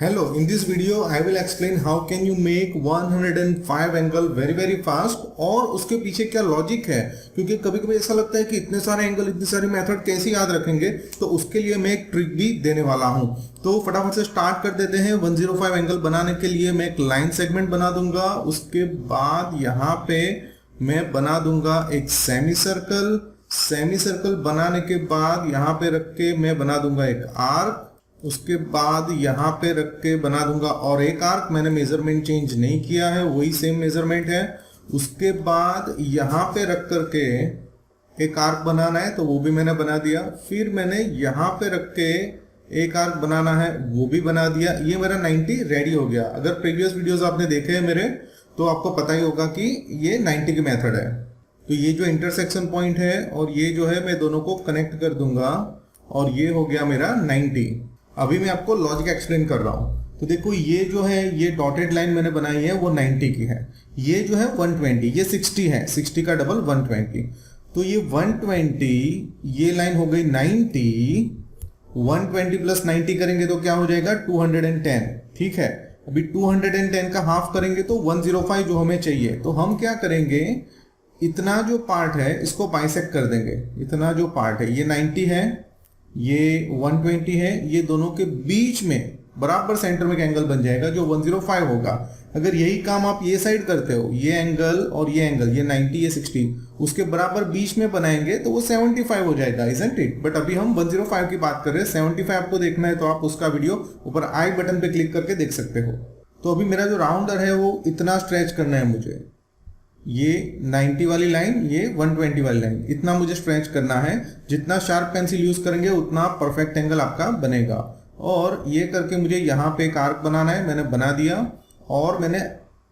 Hello, in this video I will explain how can you make 105 angle very fast और उसके पीछे क्या logic है, क्योंकि कभी कभी ऐसा लगता है कि इतने सारे एंगल इतनी सारी मेथड कैसे याद रखेंगे। तो उसके लिए मैं एक ट्रिक भी देने वाला हूं। तो फटाफट से स्टार्ट कर देते हैं। 105 एंगल बनाने के लिए मैं एक लाइन सेगमेंट बना दूंगा, उसके बाद यहाँ पे मैं बना दूंगा एक सेमी सर्कल बनाने के बाद यहाँ पे रख के मैं बना दूंगा एक आर्क, उसके बाद यहाँ पे रख के बना दूंगा और एक आर्क। मैंने मेजरमेंट चेंज नहीं किया है, वही सेम मेजरमेंट है। उसके बाद यहाँ पे रख करके एक आर्क बनाना है, तो वो भी मैंने बना दिया। फिर मैंने यहाँ पे रख के एक आर्क बनाना है, वो भी बना दिया। ये मेरा 90 रेडी हो गया। अगर प्रीवियस वीडियोस आपने देखे हैं मेरे, तो आपको पता ही होगा कि ये 90 की मेथड है। तो ये जो इंटरसेक्शन पॉइंट है और ये जो है, मैं दोनों को कनेक्ट कर दूंगा और ये हो गया मेरा 90। अभी मैं आपको लॉजिक एक्सप्लेन कर रहा हूं। तो देखो, ये जो है, ये डॉटेड लाइन मैंने बनाई है वो 90 की है। ये जो है 120, ये 60 है, 60 का डबल 120। तो ये 120, ये लाइन हो गई 90। 120 प्लस 90 करेंगे तो क्या हो जाएगा 210। ठीक है, अभी 210 का हाफ करेंगे तो 105 जो हमें चाहिए। तो हम क्या करेंगे, इतना जो पार्ट है इसको बाइसेक्ट कर देंगे। इतना जो पार्ट है, ये 90 है, ये 120 है, ये दोनों के बीच में बराबर सेंटर में एक एंगल बन जाएगा जो 105 होगा। अगर यही काम आप ये साइड करते हो, ये एंगल और ये एंगल, ये 90 ये 60, उसके बराबर बीच में बनाएंगे तो वो 75 हो जाएगा, इजंट इट। बट अभी हम 105 की बात कर रहे हैं। 75 आपको देखना है तो आप उसका वीडियो ऊपर आई बटन पे क्लिक करके देख सकते हो। तो अभी मेरा जो राउंडर है वो इतना स्ट्रेच करना है मुझे, ये 90 वाली लाइन, ये 120 वाली लाइन, इतना मुझे स्ट्रेच करना है। जितना शार्प पेंसिल यूज करेंगे उतना परफेक्ट एंगल आपका बनेगा। और ये करके मुझे यहाँ पे एक आर्क बनाना है, मैंने बना दिया। और मैंने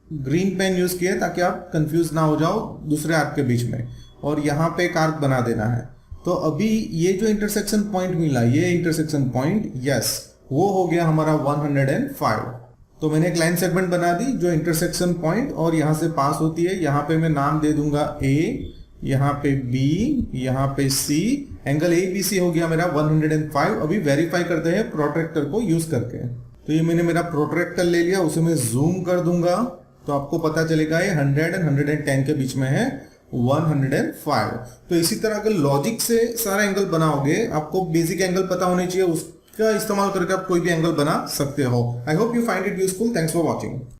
ग्रीन पेन यूज किया ताकि आप कंफ्यूज ना हो जाओ दूसरे आर्क के बीच में। और यहाँ पे एक आर्क बना देना है। तो अभी ये जो इंटरसेक्शन पॉइंट मिला, ये इंटरसेक्शन पॉइंट, यस, वो हो गया हमारा 105। तो मैंने एक लाइन सेगमेंट बना दी जो इंटरसेक्शन पॉइंट और यहाँ से पास होती है। यहाँ पे मैं नाम दे दूंगा A, यहाँ पे B, यहाँ पे C। एंगल ABC हो गया मेरा 105। अभी वेरीफाई करते हैं प्रोट्रैक्टर को यूज करके। तो ये मैंने मेरा प्रोट्रैक्टर ले लिया, उसे मैं जूम कर दूंगा तो आपको पता चलेगा ये 100 और 110 के बीच में है 105। तो इसी तरह अगर लॉजिक से सारा एंगल बनाओगे, आपको बेसिक एंगल पता होने चाहिए, उसका इस्तेमाल करके आप कोई भी एंगल बना सकते हो। I hope you find it useful. Thanks for watching.